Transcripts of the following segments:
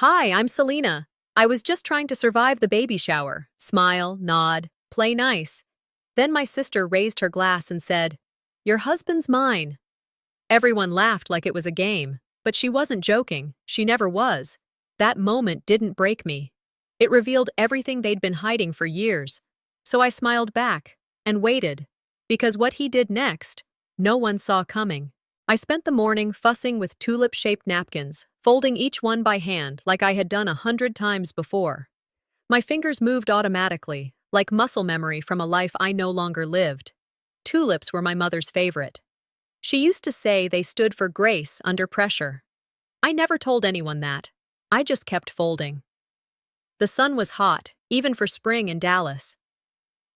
Hi, I'm Selena. I was just trying to survive the baby shower. Smile, nod, play nice. Then my sister raised her glass and said, "Your husband's mine." Everyone laughed like it was a game, but she wasn't joking. She never was. That moment didn't break me. It revealed everything they'd been hiding for years. So I smiled back and waited, because what he did next, no one saw coming. I spent the morning fussing with tulip-shaped napkins, folding each one by hand like I had done 100 times before. My fingers moved automatically, like muscle memory from a life I no longer lived. Tulips were my mother's favorite. She used to say they stood for grace under pressure. I never told anyone that. I just kept folding. The sun was hot, even for spring in Dallas.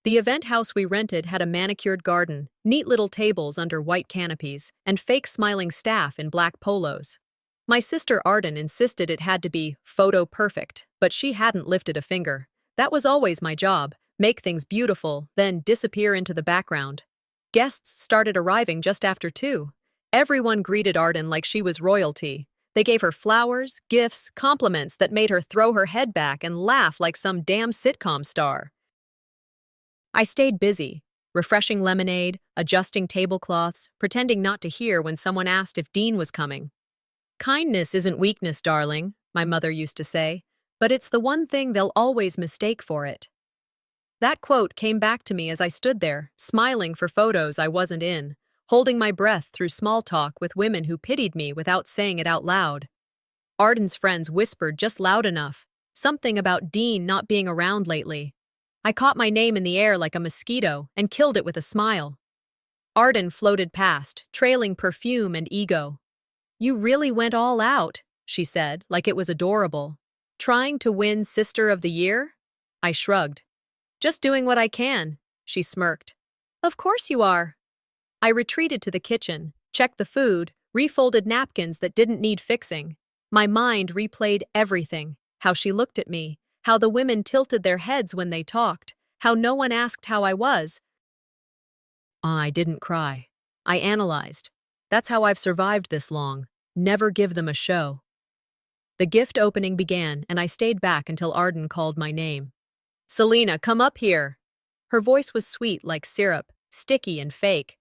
The event house we rented had a manicured garden, neat little tables under white canopies, and fake smiling staff in black polos. My sister Arden insisted it had to be photo perfect, but she hadn't lifted a finger. That was always my job: make things beautiful, then disappear into the background. Guests started arriving just after 2. Everyone greeted Arden like she was royalty. They gave her flowers, gifts, compliments that made her throw her head back and laugh like some damn sitcom star. I stayed busy, refreshing lemonade, adjusting tablecloths, pretending not to hear when someone asked if Dean was coming. "Kindness isn't weakness, darling," my mother used to say, "but it's the one thing they'll always mistake for it." That quote came back to me as I stood there, smiling for photos I wasn't in, holding my breath through small talk with women who pitied me without saying it out loud. Arden's friends whispered just loud enough, something about Dean not being around lately. I caught my name in the air like a mosquito and killed it with a smile. Arden floated past, trailing perfume and ego. "You really went all out," she said, like it was adorable. "Trying to win Sister of the Year?" I shrugged. "Just doing what I can," she smirked. "Of course you are." I retreated to the kitchen, checked the food, refolded napkins that didn't need fixing. My mind replayed everything: how she looked at me, how the women tilted their heads when they talked, how no one asked how I was. I didn't cry. I analyzed. That's how I've survived this long. Never give them a show. The gift opening began, and I stayed back until Arden called my name. "Selena, come up here." Her voice was sweet like syrup, sticky and fake.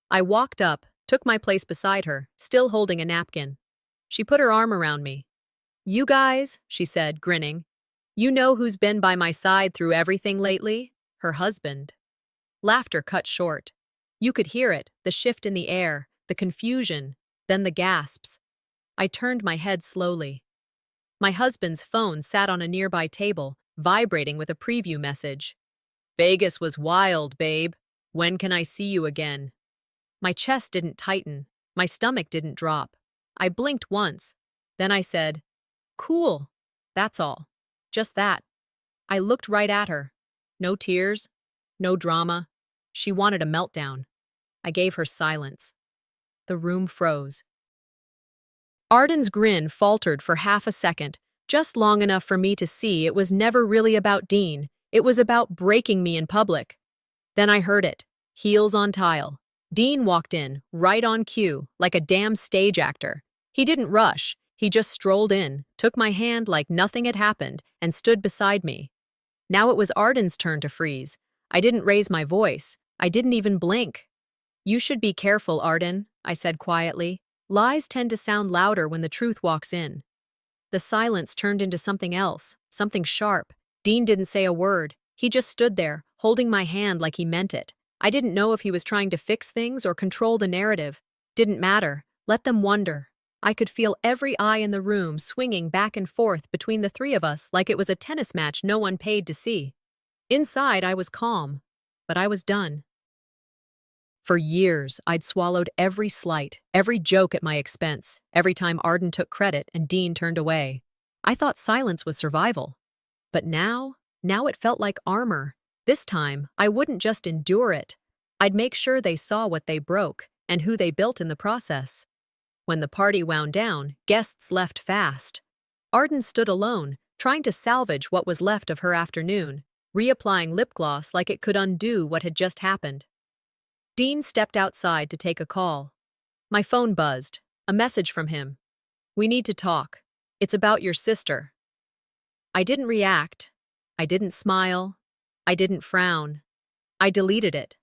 I walked up, took my place beside her, still holding a napkin. She put her arm around me. "You guys," she said, grinning, "you know who's been by my side through everything lately? Her husband." Laughter cut short. You could hear it, the shift in the air, the confusion, then the gasps. I turned my head slowly. My husband's phone sat on a nearby table, vibrating with a preview message. "Vegas was wild, babe. When can I see you again?" My chest didn't tighten. My stomach didn't drop. I blinked once. Then I said, "Cool." That's all. Just that. I looked right at her. No tears. No drama. She wanted a meltdown. I gave her silence. The room froze. Arden's grin faltered for half a second, just long enough for me to see it was never really about Dean. It was about breaking me in public. Then I heard it. Heels on tile. Dean walked in, right on cue, like a damn stage actor. He didn't rush. He just strolled in, took my hand like nothing had happened, and stood beside me. Now it was Arden's turn to freeze. I didn't raise my voice. I didn't even blink. "You should be careful, Arden," I said quietly. Lies tend to sound louder when the truth walks in. The silence turned into something else, something sharp. Dean didn't say a word. He just stood there, holding my hand like he meant it. I didn't know if he was trying to fix things or control the narrative. Didn't matter. Let them wonder. I could feel every eye in the room swinging back and forth between the three of us like it was a tennis match no one paid to see. Inside, I was calm, but I was done. For years, I'd swallowed every slight, every joke at my expense, every time Arden took credit and Dean turned away. I thought silence was survival. But now it felt like armor. This time, I wouldn't just endure it. I'd make sure they saw what they broke and who they built in the process. When the party wound down, guests left fast. Arden stood alone, trying to salvage what was left of her afternoon, reapplying lip gloss like it could undo what had just happened. Dean stepped outside to take a call. My phone buzzed. A message from him. "We need to talk." It's about your sister. I didn't react. I didn't smile. I didn't frown. I deleted it.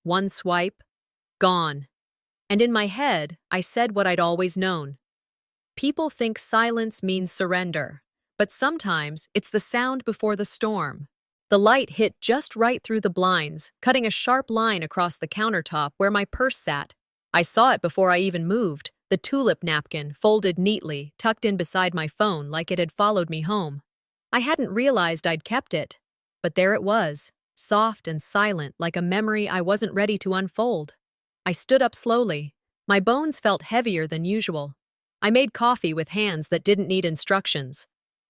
One swipe. Gone. And in my head, I said what I'd always known. People think silence means surrender, but sometimes it's the sound before the storm. The light hit just right through the blinds, cutting a sharp line across the countertop where my purse sat. I saw it before I even moved, the tulip napkin, folded neatly, tucked in beside my phone like it had followed me home. I hadn't realized I'd kept it, but there it was, soft and silent like a memory I wasn't ready to unfold. I stood up slowly. My bones felt heavier than usual. I made coffee with hands that didn't need instructions.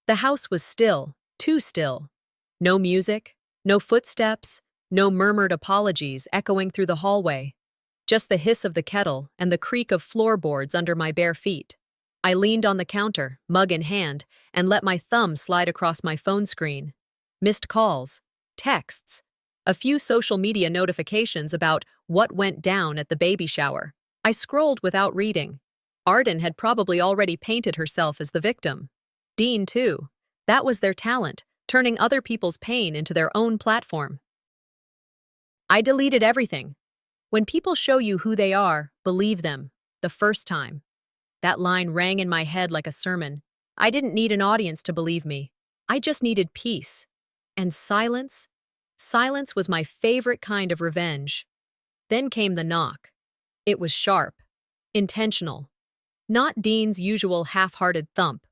The house was still, too still. No music, no footsteps, no murmured apologies echoing through the hallway. Just the hiss of the kettle and the creak of floorboards under my bare feet. I leaned on the counter, mug in hand, and let my thumb slide across my phone screen. Missed calls, texts, a few social media notifications about what went down at the baby shower. I scrolled without reading. Arden had probably already painted herself as the victim. Dean, too. That was their talent, turning other people's pain into their own platform. I deleted everything. When people show you who they are, believe them. The first time. That line rang in my head like a sermon. I didn't need an audience to believe me. I just needed peace. And silence? Silence was my favorite kind of revenge. Then came the knock. It was sharp. Intentional. Not Dean's usual half-hearted thump.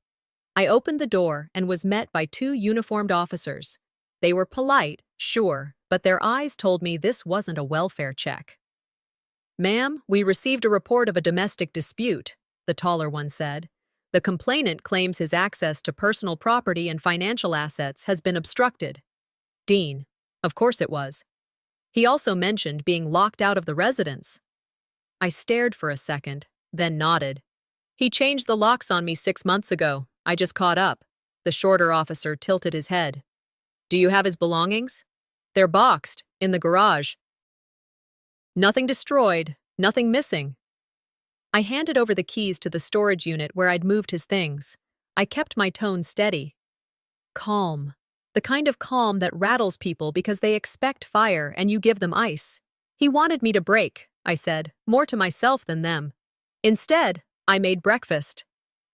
I opened the door and was met by two uniformed officers. They were polite, sure, but their eyes told me this wasn't a welfare check. "Ma'am, we received a report of a domestic dispute," the taller one said. "The complainant claims his access to personal property and financial assets has been obstructed." Dean. Of course it was. He also mentioned being locked out of the residence. I stared for a second, then nodded. "He changed the locks on me 6 months ago. I just caught up." The shorter officer tilted his head. "Do you have his belongings?" "They're boxed, in the garage." "Nothing destroyed, nothing missing." I handed over the keys to the storage unit where I'd moved his things. I kept my tone steady. Calm. The kind of calm that rattles people because they expect fire and you give them ice. "He wanted me to break," I said, more to myself than them. Instead, I made breakfast.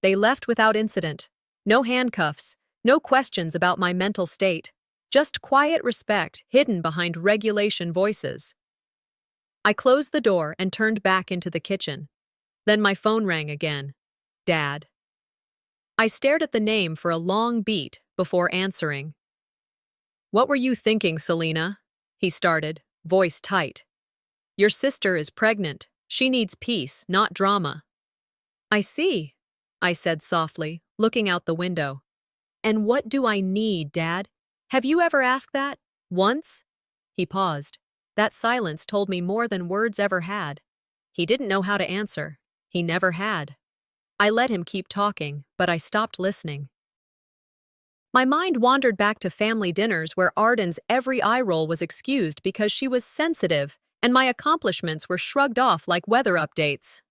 They left without incident. No handcuffs, no questions about my mental state. Just quiet respect hidden behind regulation voices. I closed the door and turned back into the kitchen. Then my phone rang again. Dad. I stared at the name for a long beat before answering. "What were you thinking, Selena?" he started, voice tight. "Your sister is pregnant. She needs peace, not drama." "I see," I said softly, looking out the window. "And what do I need, Dad? Have you ever asked that? Once?" He paused. That silence told me more than words ever had. He didn't know how to answer. He never had. I let him keep talking, but I stopped listening. My mind wandered back to family dinners where Arden's every eye roll was excused because she was sensitive, and my accomplishments were shrugged off like weather updates.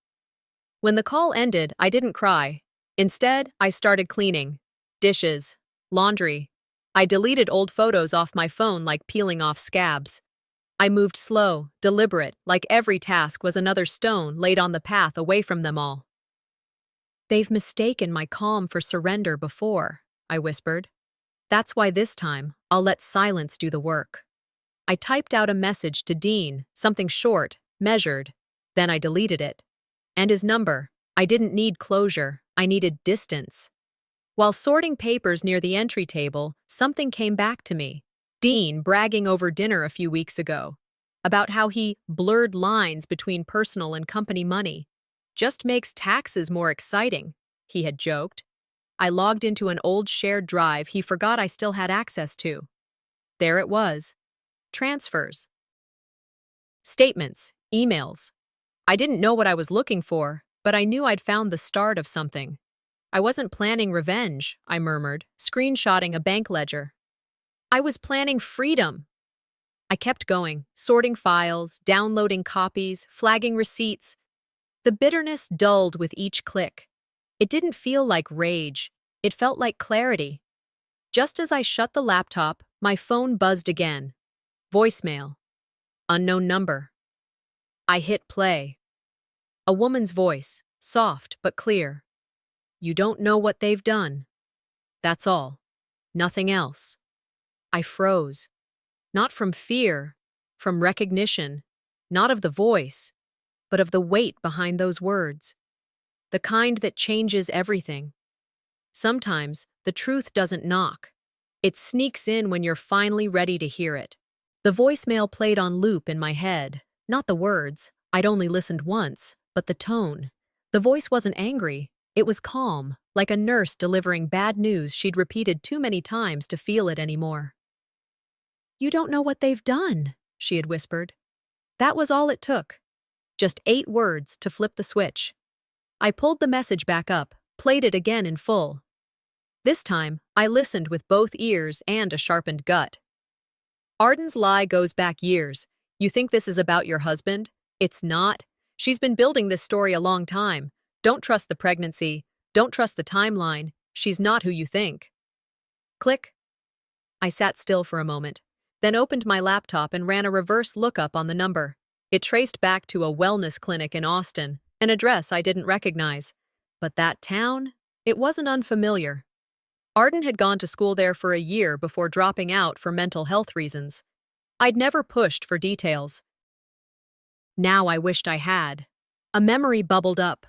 When the call ended, I didn't cry. Instead, I started cleaning. Dishes. Laundry. I deleted old photos off my phone like peeling off scabs. I moved slow, deliberate, like every task was another stone laid on the path away from them all. "They've mistaken my calm for surrender before," I whispered. "That's why this time, I'll let silence do the work." I typed out a message to Dean, something short, measured. Then I deleted it. And his number. I didn't need closure. I needed distance. While sorting papers near the entry table, something came back to me. Dean bragging over dinner a few weeks ago. About how he blurred lines between personal and company money. "Just makes taxes more exciting," he had joked. I logged into an old shared drive he forgot I still had access to. There it was. Transfers. Statements. Emails. I didn't know what I was looking for, but I knew I'd found the start of something. "I wasn't planning revenge," I murmured, screenshotting a bank ledger. "I was planning freedom." I kept going, sorting files, downloading copies, flagging receipts. The bitterness dulled with each click. It didn't feel like rage. It felt like clarity. Just as I shut the laptop, my phone buzzed again. Voicemail. Unknown number. I hit play. A woman's voice, soft but clear. You don't know what they've done. That's all. Nothing else. I froze. Not from fear, from recognition, not of the voice, but of the weight behind those words. The kind that changes everything. Sometimes the truth doesn't knock. It sneaks in when you're finally ready to hear it. The voicemail played on loop in my head. Not the words, I'd only listened once, but the tone. The voice wasn't angry. It was calm, like a nurse delivering bad news she'd repeated too many times to feel it anymore. You don't know what they've done, she had whispered. That was all it took. Just 8 words to flip the switch. I pulled the message back up, played it again in full. This time, I listened with both ears and a sharpened gut. Arden's lie goes back years. You think this is about your husband? It's not. She's been building this story a long time. Don't trust the pregnancy. Don't trust the timeline. She's not who you think. Click. I sat still for a moment, then opened my laptop and ran a reverse lookup on the number. It traced back to a wellness clinic in Austin, an address I didn't recognize. But that town? It wasn't unfamiliar. Arden had gone to school there for a year before dropping out for mental health reasons. I'd never pushed for details. Now I wished I had. A memory bubbled up.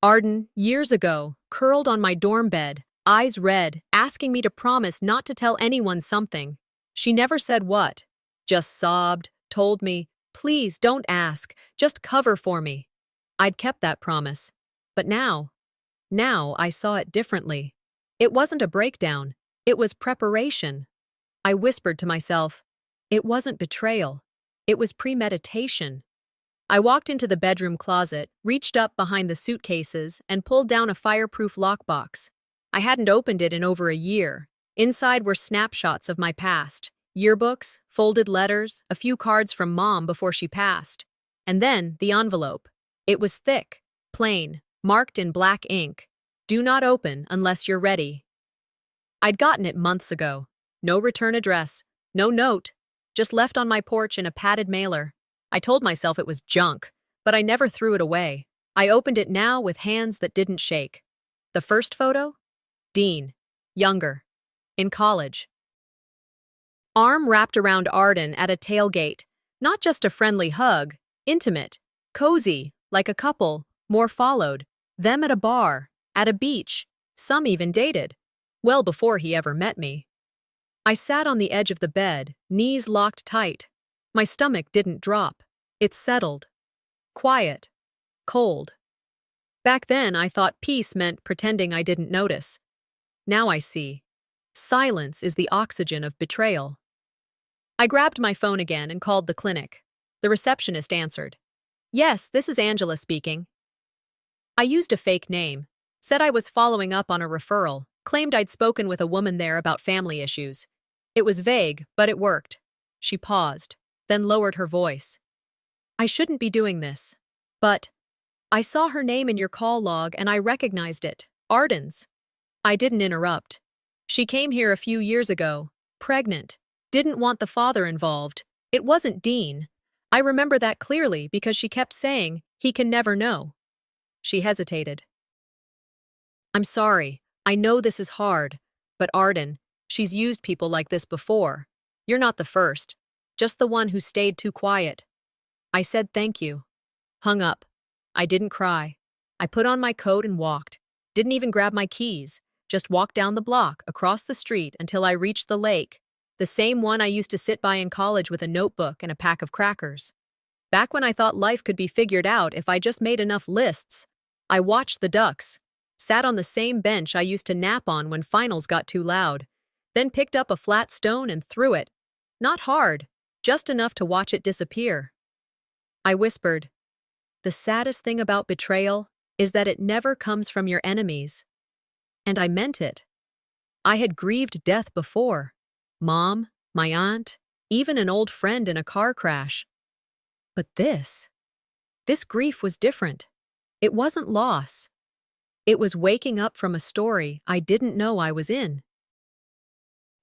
Arden, years ago, curled on my dorm bed, eyes red, asking me to promise not to tell anyone something. She never said what, just sobbed, told me, please don't ask, just cover for me. I'd kept that promise. But now I saw it differently. It wasn't a breakdown, it was preparation. I whispered to myself, it wasn't betrayal, it was premeditation. I walked into the bedroom closet, reached up behind the suitcases, and pulled down a fireproof lockbox. I hadn't opened it in over a year. Inside were snapshots of my past, yearbooks, folded letters, a few cards from Mom before she passed. And then the envelope. It was thick, plain, marked in black ink. Do not open unless you're ready. I'd gotten it months ago. No return address, no note, just left on my porch in a padded mailer. I told myself it was junk, but I never threw it away. I opened it now with hands that didn't shake. The first photo? Dean, younger, in college. Arm wrapped around Arden at a tailgate, not just a friendly hug, intimate, cozy, like a couple, more followed, them at a bar, at a beach, some even dated, well before he ever met me. I sat on the edge of the bed, knees locked tight. My stomach didn't drop. It settled. Quiet. Cold. Back then, I thought peace meant pretending I didn't notice. Now I see. Silence is the oxygen of betrayal. I grabbed my phone again and called the clinic. The receptionist answered. Yes, this is Angela speaking. I used a fake name. Said I was following up on a referral, claimed I'd spoken with a woman there about family issues. It was vague, but it worked. She paused, then lowered her voice. I shouldn't be doing this, but I saw her name in your call log and I recognized it, Arden's. I didn't interrupt. She came here a few years ago, pregnant, didn't want the father involved. It wasn't Dean. I remember that clearly because she kept saying, he can never know. She hesitated. I'm sorry, I know this is hard, but Arden, she's used people like this before. You're not the first, just the one who stayed too quiet. I said thank you. Hung up. I didn't cry. I put on my coat and walked. Didn't even grab my keys. Just walked down the block, across the street until I reached the lake, the same one I used to sit by in college with a notebook and a pack of crackers. Back when I thought life could be figured out if I just made enough lists, I watched the ducks. Sat on the same bench I used to nap on when finals got too loud, then picked up a flat stone and threw it. Not hard, just enough to watch it disappear. I whispered, the saddest thing about betrayal is that it never comes from your enemies. And I meant it. I had grieved death before. Mom, my aunt, even an old friend in a car crash. But this grief was different. It wasn't loss. It was waking up from a story I didn't know I was in.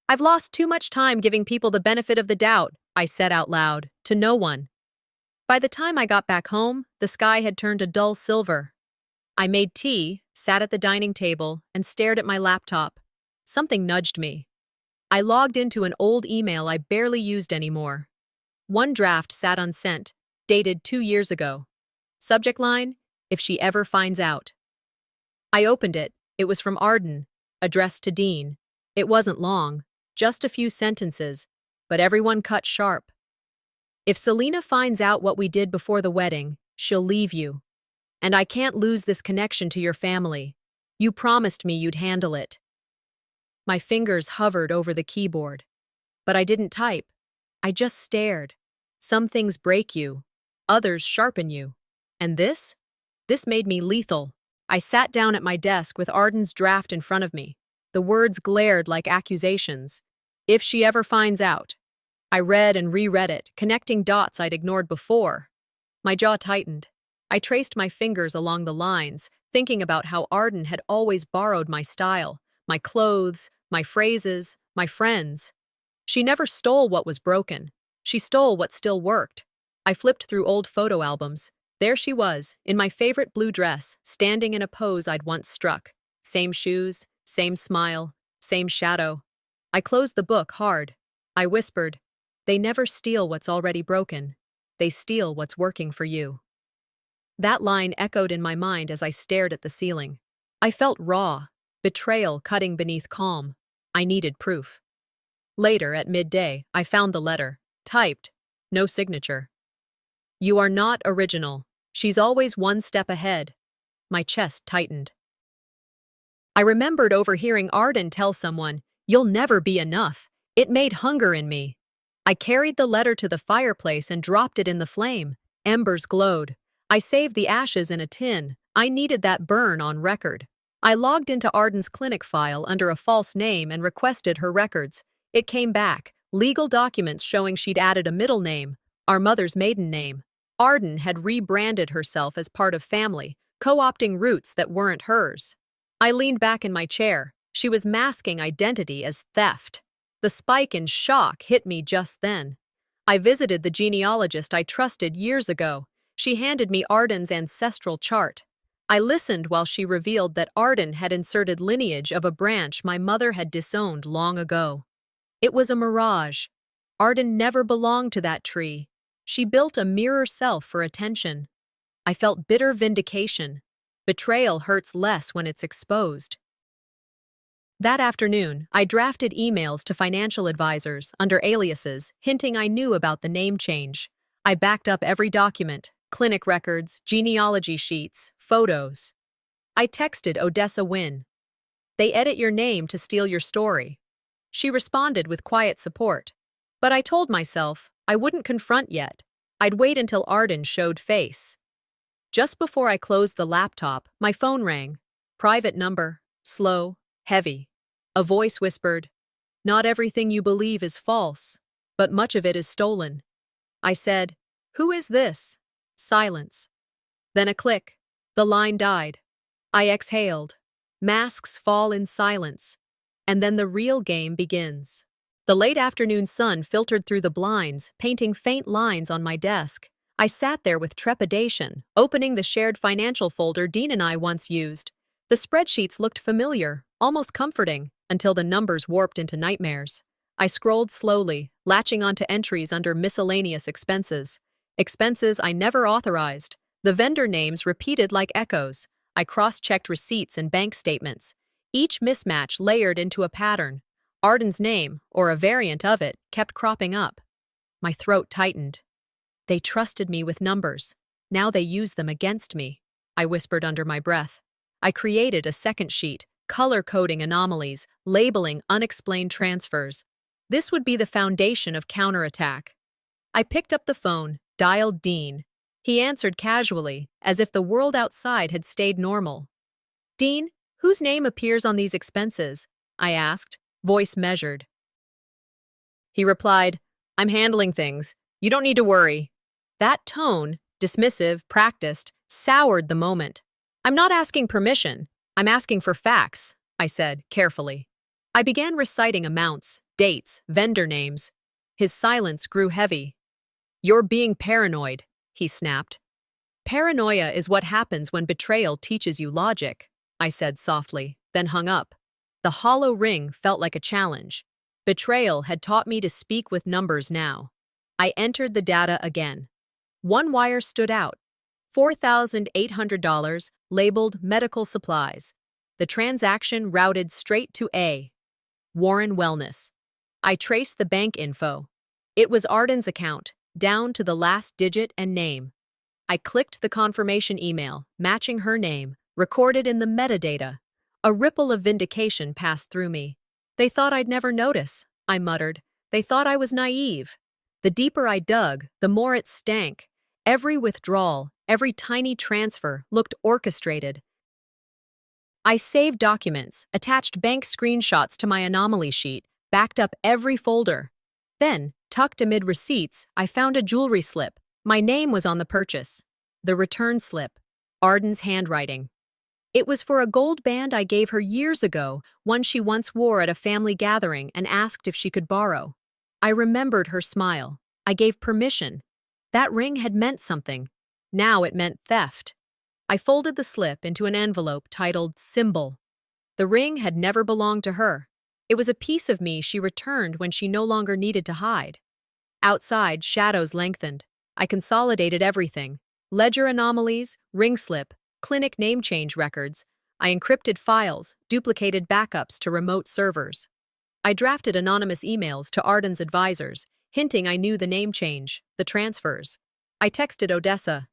I've lost too much time giving people the benefit of the doubt, I said out loud, to no one. By the time I got back home, the sky had turned a dull silver. I made tea, sat at the dining table, and stared at my laptop. Something nudged me. I logged into an old email I barely used anymore. One draft sat unsent, dated 2 years ago. Subject line, if she ever finds out. I opened it. It was from Arden, addressed to Dean. It wasn't long, just a few sentences, but everyone cut sharp. If Selena finds out what we did before the wedding, she'll leave you. And I can't lose this connection to your family. You promised me you'd handle it. My fingers hovered over the keyboard. But I didn't type. I just stared. Some things break you. Others sharpen you. And this? This made me lethal. I sat down at my desk with Arden's draft in front of me. The words glared like accusations. If she ever finds out. I read and reread it, connecting dots I'd ignored before. My jaw tightened. I traced my fingers along the lines, thinking about how Arden had always borrowed my style, my clothes, my phrases, my friends. She never stole what was broken. She stole what still worked. I flipped through old photo albums. There she was, in my favorite blue dress, standing in a pose I'd once struck. Same shoes, same smile, same shadow. I closed the book hard. I whispered, "They never steal what's already broken. They steal what's working for you." That line echoed in my mind as I stared at the ceiling. I felt raw, betrayal cutting beneath calm. I needed proof. Later, at midday, I found the letter. Typed. No signature. "You are not original. She's always one step ahead." My chest tightened. I remembered overhearing Arden tell someone, "You'll never be enough." It made hunger in me. I carried the letter to the fireplace and dropped it in the flame. Embers glowed. I saved the ashes in a tin. I needed that burn on record. I logged into Arden's clinic file under a false name and requested her records. It came back, legal documents showing she'd added a middle name, our mother's maiden name. Arden had rebranded herself as part of family, co-opting roots that weren't hers. I leaned back in my chair. She was masking identity as theft. The spike in shock hit me just then. I visited the genealogist I trusted years ago. She handed me Arden's ancestral chart. I listened while she revealed that Arden had inserted lineage of a branch my mother had disowned long ago. It was a mirage. Arden never belonged to that tree. She built a mirror self for attention. I felt bitter vindication. Betrayal hurts less when it's exposed. That afternoon, I drafted emails to financial advisors under aliases, hinting I knew about the name change. I backed up every document, clinic records, genealogy sheets, photos. I texted Odessa Wynn. "They edit your name to steal your story." She responded with quiet support. But I told myself I wouldn't confront yet. I'd wait until Arden showed face. Just before I closed the laptop, my phone rang. Private number, slow, heavy. A voice whispered, "Not everything you believe is false, but much of it is stolen." I said, "Who is this?" Silence. Then a click. The line died. I exhaled. Masks fall in silence. And then the real game begins. The late afternoon sun filtered through the blinds, painting faint lines on my desk. I sat there with trepidation, opening the shared financial folder Dean and I once used. The spreadsheets looked familiar, almost comforting, until the numbers warped into nightmares. I scrolled slowly, latching onto entries under miscellaneous expenses. Expenses I never authorized. The vendor names repeated like echoes. I cross-checked receipts and bank statements. Each mismatch layered into a pattern. Arden's name, or a variant of it, kept cropping up. My throat tightened. They trusted me with numbers. Now they use them against me, I whispered under my breath. I created a second sheet, color-coding anomalies, labeling unexplained transfers. This would be the foundation of counterattack. I picked up the phone, dialed Dean. He answered casually, as if the world outside had stayed normal. "Dean, whose name appears on these expenses?" I asked, voice measured. He replied, "I'm handling things. You don't need to worry." That tone, dismissive, practiced, soured the moment. "I'm not asking permission. I'm asking for facts, I said, carefully. I began reciting amounts, dates, vendor names. His silence grew heavy. You're being paranoid, he snapped. Paranoia is what happens when betrayal teaches you logic, I said softly, then hung up. The hollow ring felt like a challenge. Betrayal had taught me to speak with numbers now. I entered the data again. One wire stood out. $4,800, labeled medical supplies. The transaction routed straight to A. Warren Wellness. I traced the bank info. It was Arden's account, down to the last digit and name. I clicked the confirmation email, matching her name, recorded in the metadata. A ripple of vindication passed through me. They thought I'd never notice, I muttered. They thought I was naive. The deeper I dug, the more it stank. Every withdrawal, every tiny transfer looked orchestrated. I saved documents, attached bank screenshots to my anomaly sheet, backed up every folder. Then, tucked amid receipts, I found a jewelry slip. My name was on the purchase. The return slip. Arden's handwriting. It was for a gold band I gave her years ago, one she once wore at a family gathering and asked if she could borrow. I remembered her smile. I gave permission. That ring had meant something. Now it meant theft. I folded the slip into an envelope titled Symbol. The ring had never belonged to her. It was a piece of me she returned when she no longer needed to hide. Outside, shadows lengthened. I consolidated everything. Ledger anomalies, ring slip, clinic name change records. I encrypted files, duplicated backups to remote servers. I drafted anonymous emails to Arden's advisors, hinting I knew the name change, the transfers. I texted Odessa.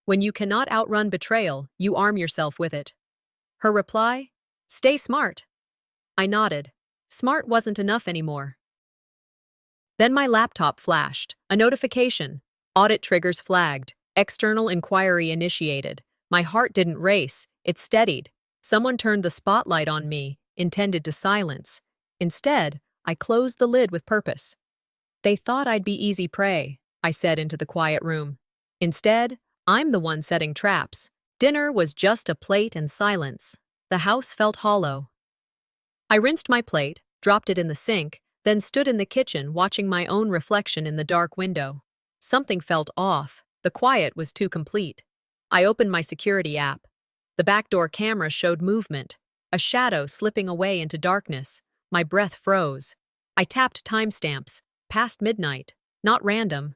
When you cannot outrun betrayal, you arm yourself with it. Her reply? Stay smart. I nodded. Smart wasn't enough anymore. Then my laptop flashed. A notification. Audit triggers flagged. External inquiry initiated. My heart didn't race. It steadied. Someone turned the spotlight on me, intended to silence. Instead, I closed the lid with purpose. They thought I'd be easy prey, I said into the quiet room. Instead, I'm the one setting traps. Dinner was just a plate and silence. The house felt hollow. I rinsed my plate, dropped it in the sink, then stood in the kitchen watching my own reflection in the dark window. Something felt off. The quiet was too complete. I opened my security app. The backdoor camera showed movement, a shadow slipping away into darkness. My breath froze. I tapped timestamps, past midnight, not random.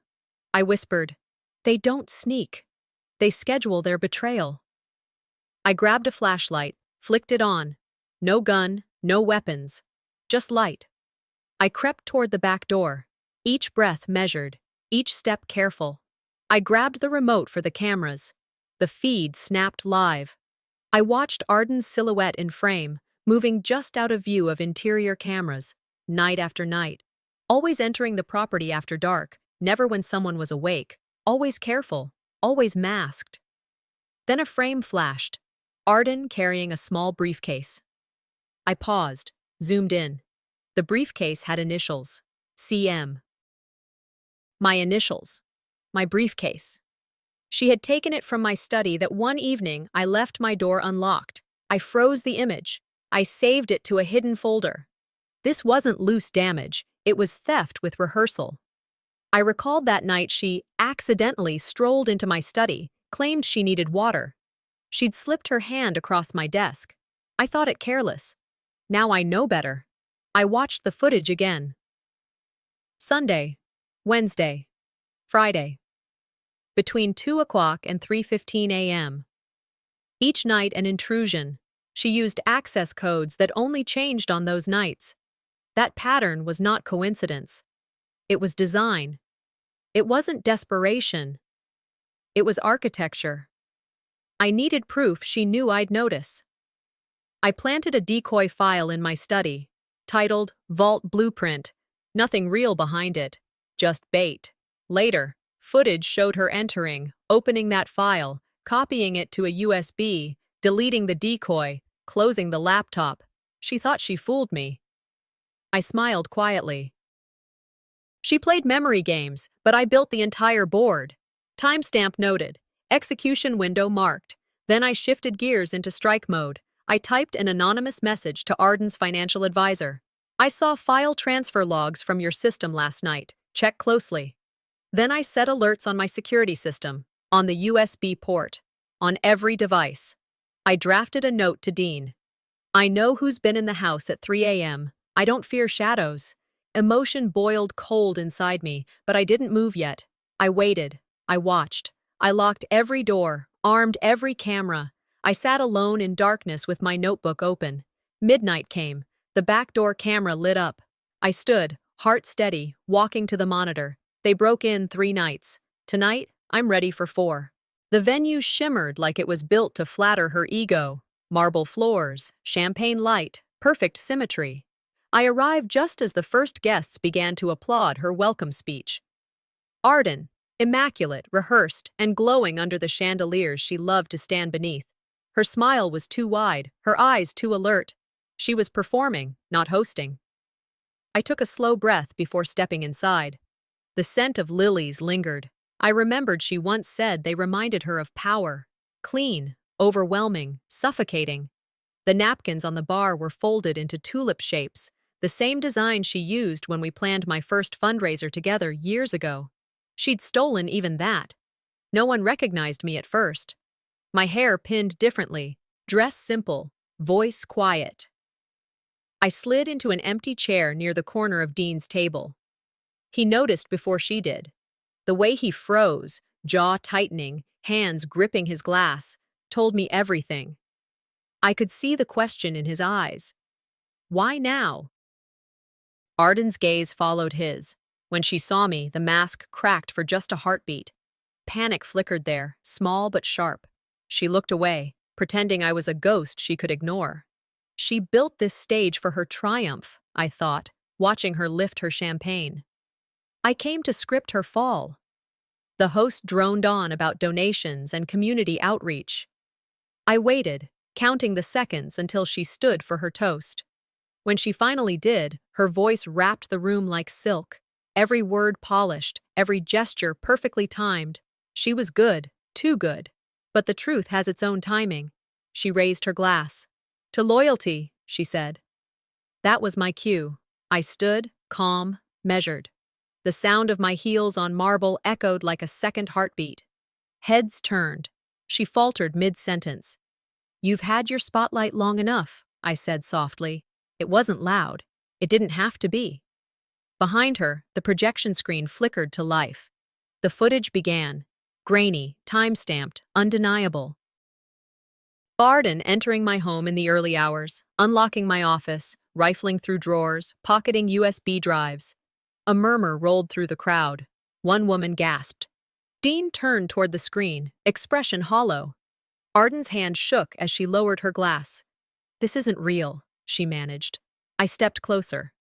I whispered, "They don't sneak. They schedule their betrayal." I grabbed a flashlight, flicked it on. No gun, no weapons, just light. I crept toward the back door, each breath measured, each step careful. I grabbed the remote for the cameras. The feed snapped live. I watched Arden's silhouette in frame, moving just out of view of interior cameras, night after night. Always entering the property after dark, never when someone was awake, always careful, always masked. Then a frame flashed, Arden carrying a small briefcase. I paused, zoomed in. The briefcase had initials, CM. My initials. My briefcase. She had taken it from my study that one evening I left my door unlocked. I froze the image. I saved it to a hidden folder. This wasn't loose damage, it was theft with rehearsal. I recalled that night she accidentally strolled into my study, claimed she needed water. She'd slipped her hand across my desk. I thought it careless. Now I know better. I watched the footage again. Sunday, Wednesday, Friday. Between 2 o'clock and 3:15 a.m. Each night an intrusion. She used access codes that only changed on those nights. That pattern was not coincidence. It was design. It wasn't desperation. It was architecture. I needed proof she knew I'd notice. I planted a decoy file in my study, titled Vault Blueprint. Nothing real behind it, just bait. Later, footage showed her entering, opening that file, copying it to a USB, deleting the decoy, closing the laptop. She thought she fooled me. I smiled quietly. She played memory games, but I built the entire board. Timestamp noted, execution window marked. Then I shifted gears into strike mode. I typed an anonymous message to Arden's financial advisor. I saw file transfer logs from your system last night. Check closely. Then I set alerts on my security system, on the USB port, on every device. I drafted a note to Dean. I know who's been in the house at 3 a.m. I don't fear shadows. Emotion boiled cold inside me, but I didn't move yet. I waited. I watched. I locked every door, armed every camera. I sat alone in darkness with my notebook open. Midnight came. The back door camera lit up. I stood, heart steady, walking to the monitor. They broke in 3 nights. Tonight, I'm ready for 4. The venue shimmered like it was built to flatter her ego. Marble floors, champagne light, perfect symmetry. I arrived just as the first guests began to applaud her welcome speech. Arden, immaculate, rehearsed, and glowing under the chandeliers she loved to stand beneath. Her smile was too wide, her eyes too alert. She was performing, not hosting. I took a slow breath before stepping inside. The scent of lilies lingered. I remembered she once said they reminded her of power. Clean, overwhelming, suffocating. The napkins on the bar were folded into tulip shapes, the same design she used when we planned my first fundraiser together years ago. She'd stolen even that. No one recognized me at first. My hair pinned differently, dress simple, voice quiet. I slid into an empty chair near the corner of Dean's table. He noticed before she did. The way he froze, jaw tightening, hands gripping his glass, told me everything. I could see the question in his eyes. Why now? Arden's gaze followed his. When she saw me, the mask cracked for just a heartbeat. Panic flickered there, small but sharp. She looked away, pretending I was a ghost she could ignore. She built this stage for her triumph, I thought, watching her lift her champagne. I came to script her fall. The host droned on about donations and community outreach. I waited, counting the seconds until she stood for her toast. When she finally did, her voice wrapped the room like silk, every word polished, every gesture perfectly timed. She was good, too good. But the truth has its own timing. She raised her glass. To loyalty, she said. That was my cue. I stood, calm, measured. The sound of my heels on marble echoed like a second heartbeat. Heads turned. She faltered mid-sentence. You've had your spotlight long enough, I said softly. It wasn't loud. It didn't have to be. Behind her, the projection screen flickered to life. The footage began. Grainy, time-stamped, undeniable. Arden entering my home in the early hours, unlocking my office, rifling through drawers, pocketing USB drives. A murmur rolled through the crowd. One woman gasped. Dean turned toward the screen, expression hollow. Arden's hand shook as she lowered her glass. This isn't real, she managed. I stepped closer.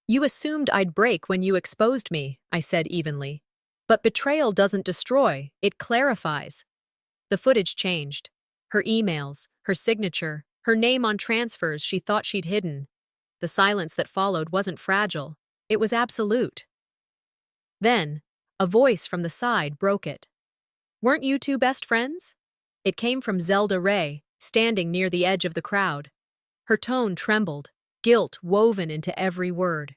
You assumed I'd break when you exposed me, I said evenly. But betrayal doesn't destroy, it clarifies. The footage changed. Her emails, her signature, her name on transfers she thought she'd hidden. The silence that followed wasn't fragile. It was absolute. Then, a voice from the side broke it. Weren't you two best friends? It came from Zelda Ray, standing near the edge of the crowd. Her tone trembled, guilt woven into every word.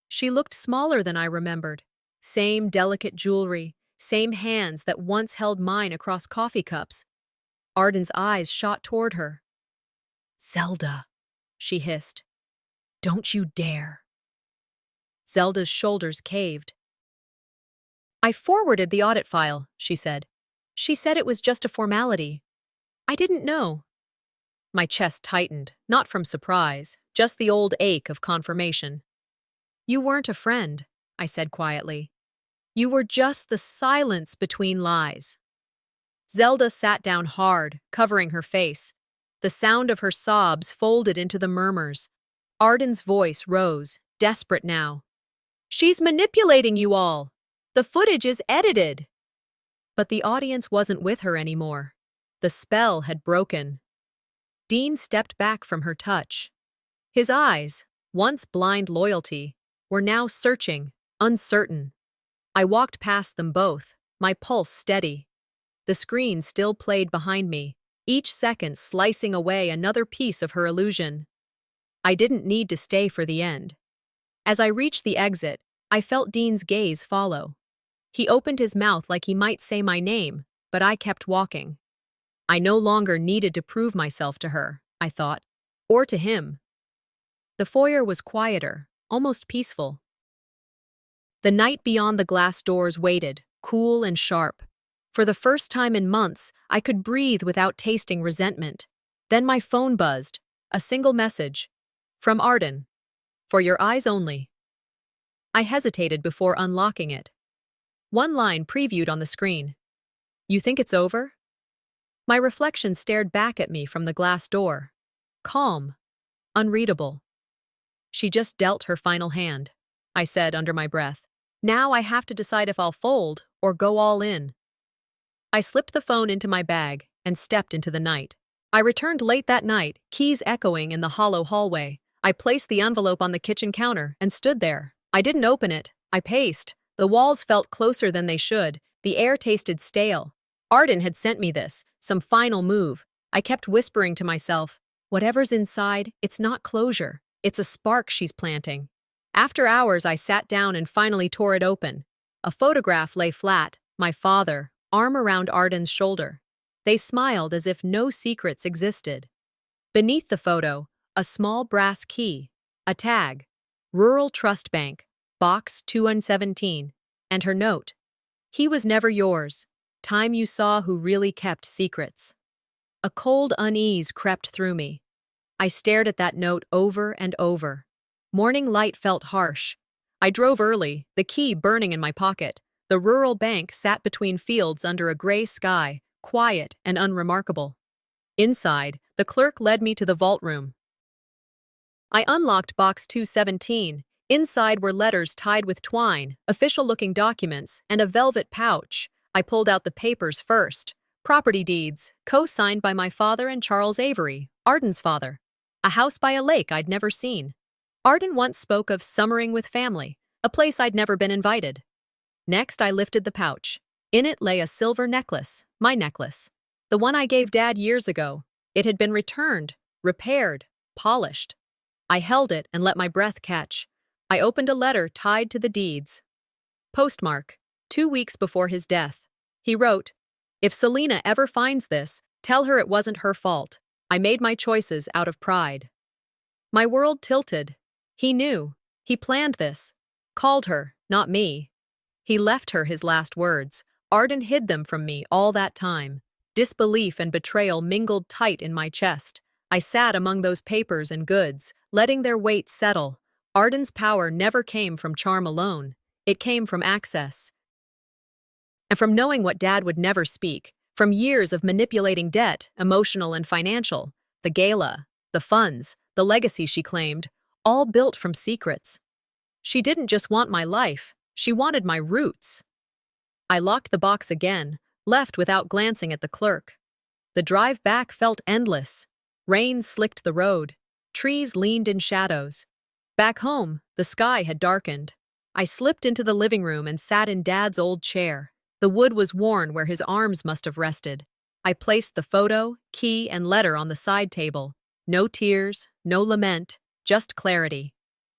She looked smaller than I remembered. Same delicate jewelry, same hands that once held mine across coffee cups. Arden's eyes shot toward her. Zelda, she hissed. Don't you dare. Zelda's shoulders caved. I forwarded the audit file, she said. She said it was just a formality. I didn't know. My chest tightened, not from surprise, just the old ache of confirmation. You weren't a friend, I said quietly. You were just the silence between lies. Zelda sat down hard, covering her face. The sound of her sobs folded into the murmurs. Arden's voice rose, desperate now. She's manipulating you all. The footage is edited. But the audience wasn't with her anymore. The spell had broken. Dean stepped back from her touch. His eyes, once blind loyalty, were now searching, uncertain. I walked past them both, my pulse steady. The screen still played behind me, each second slicing away another piece of her illusion. I didn't need to stay for the end. As I reached the exit, I felt Dean's gaze follow. He opened his mouth like he might say my name, but I kept walking. I no longer needed to prove myself to her, I thought, or to him. The foyer was quieter, almost peaceful. The night beyond the glass doors waited, cool and sharp. For the first time in months, I could breathe without tasting resentment. Then my phone buzzed, a single message. From Arden. For your eyes only. I hesitated before unlocking it. One line previewed on the screen. You think it's over? My reflection stared back at me from the glass door. Calm. Unreadable. She just dealt her final hand, I said under my breath. Now I have to decide if I'll fold or go all in. I slipped the phone into my bag and stepped into the night. I returned late that night, keys echoing in the hollow hallway. I placed the envelope on the kitchen counter and stood there. I didn't open it. I paced. The walls felt closer than they should. The air tasted stale. Arden had sent me this, some final move. I kept whispering to myself, whatever's inside, it's not closure. It's a spark she's planting. After hours, I sat down and finally tore it open. A photograph lay flat, my father, arm around Arden's shoulder. They smiled as if no secrets existed. Beneath the photo, a small brass key, a tag, Rural Trust Bank, Box 217, and her note. He was never yours. Time you saw who really kept secrets. A cold unease crept through me. I stared at that note over and over. Morning light felt harsh. I drove early, the key burning in my pocket. The rural bank sat between fields under a gray sky, quiet and unremarkable. Inside, the clerk led me to the vault room. I unlocked Box 217. Inside were letters tied with twine, official-looking documents, and a velvet pouch. I pulled out the papers first. Property deeds, co-signed by my father and Charles Avery, Arden's father. A house by a lake I'd never seen. Arden once spoke of summering with family, a place I'd never been invited. Next, I lifted the pouch. In it lay a silver necklace, my necklace. The one I gave Dad years ago. It had been returned, repaired, polished. I held it and let my breath catch. I opened a letter tied to the deeds. Postmark, 2 weeks before his death. He wrote, "If Selena ever finds this, tell her it wasn't her fault. I made my choices out of pride." My world tilted. He knew. He planned this. Called her, not me. He left her his last words. Arden hid them from me all that time. Disbelief and betrayal mingled tight in my chest. I sat among those papers and goods, letting their weight settle. Arden's power never came from charm alone. It came from access. And from knowing what Dad would never speak, from years of manipulating debt, emotional and financial, the gala, the funds, the legacy she claimed, all built from secrets. She didn't just want my life, she wanted my roots. I locked the box again, left without glancing at the clerk. The drive back felt endless. Rain slicked the road. Trees leaned in shadows. Back home, the sky had darkened. I slipped into the living room and sat in Dad's old chair. The wood was worn where his arms must have rested. I placed the photo, key, and letter on the side table. No tears, no lament, just clarity.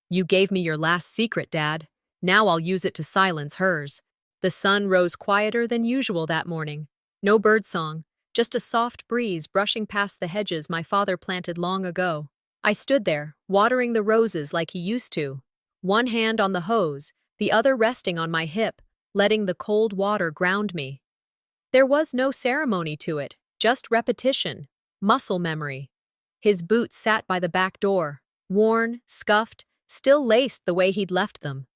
You gave me your last secret, Dad. Now I'll use it to silence hers. The sun rose quieter than usual that morning. No birdsong, just a soft breeze brushing past the hedges my father planted long ago. I stood there, watering the roses like he used to. One hand on the hose, the other resting on my hip, letting the cold water ground me. There was no ceremony to it, just repetition, muscle memory. His boots sat by the back door, worn, scuffed, still laced the way he'd left them.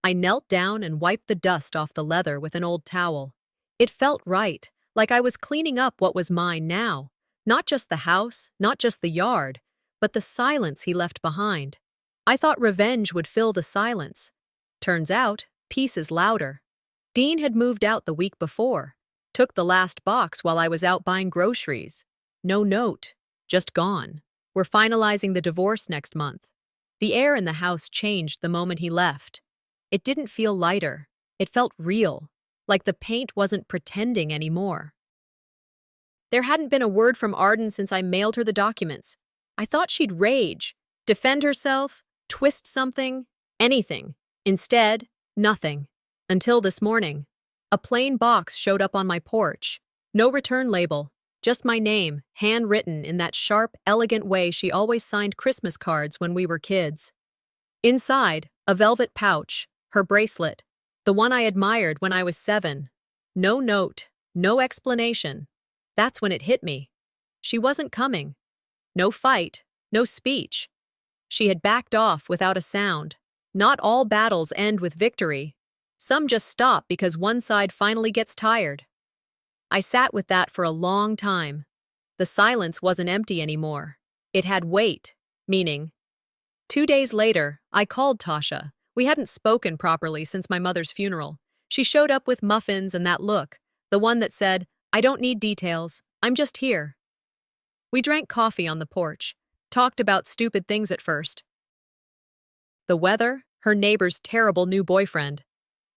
I knelt down and wiped the dust off the leather with an old towel. It felt right, like I was cleaning up what was mine now. Not just the house, not just the yard, but the silence he left behind. I thought revenge would fill the silence. Turns out, peace is louder. Dean had moved out the week before. Took the last box while I was out buying groceries. No note. Just gone. We're finalizing the divorce next month. The air in the house changed the moment he left. It didn't feel lighter. It felt real, like the paint wasn't pretending anymore. There hadn't been a word from Arden since I mailed her the documents. I thought she'd rage, defend herself, twist something, anything. Instead, nothing. Until this morning. A plain box showed up on my porch. No return label, just my name, handwritten in that sharp, elegant way she always signed Christmas cards when we were kids. Inside, a velvet pouch, her bracelet, the one I admired when I was 7. No note, no explanation. That's when it hit me. She wasn't coming. No fight, no speech. She had backed off without a sound. Not all battles end with victory. Some just stop because one side finally gets tired. I sat with that for a long time. The silence wasn't empty anymore. It had weight, meaning. 2 days later, I called Tasha. We hadn't spoken properly since my mother's funeral. She showed up with muffins and that look, the one that said, "I don't need details, I'm just here." We drank coffee on the porch, talked about stupid things at first. The weather, her neighbor's terrible new boyfriend.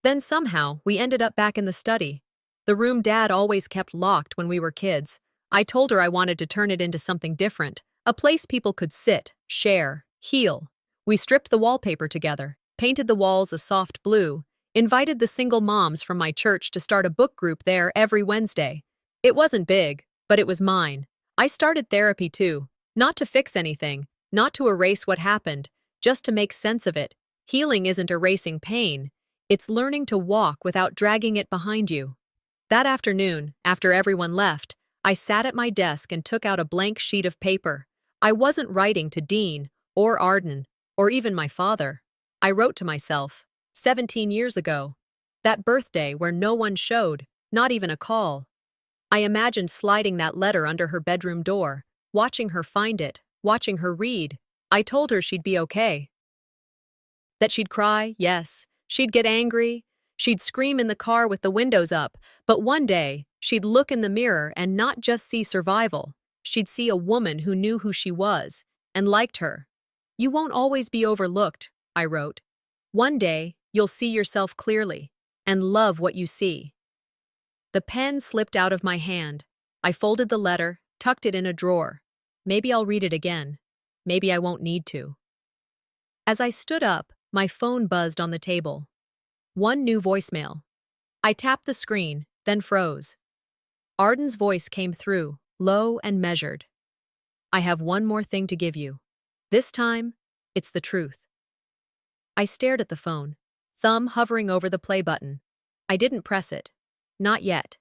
Then somehow, we ended up back in the study. The room Dad always kept locked when we were kids. I told her I wanted to turn it into something different, a place people could sit, share, heal. We stripped the wallpaper together, painted the walls a soft blue, invited the single moms from my church to start a book group there every Wednesday. It wasn't big, but it was mine. I started therapy too, not to fix anything, not to erase what happened, just to make sense of it. Healing isn't erasing pain, it's learning to walk without dragging it behind you. That afternoon, after everyone left, I sat at my desk and took out a blank sheet of paper. I wasn't writing to Dean, or Arden, or even my father. I wrote to myself, 17 years ago. That birthday where no one showed, not even a call. I imagined sliding that letter under her bedroom door, watching her find it, watching her read. I told her she'd be okay. That she'd cry, yes. She'd get angry. She'd scream in the car with the windows up. But one day, she'd look in the mirror and not just see survival. She'd see a woman who knew who she was and liked her. You won't always be overlooked, I wrote. One day, you'll see yourself clearly and love what you see. The pen slipped out of my hand. I folded the letter, tucked it in a drawer. Maybe I'll read it again. Maybe I won't need to. As I stood up, my phone buzzed on the table. One new voicemail. I tapped the screen, then froze. Arden's voice came through, low and measured. I have one more thing to give you. This time, it's the truth. I stared at the phone, thumb hovering over the play button. I didn't press it. Not yet.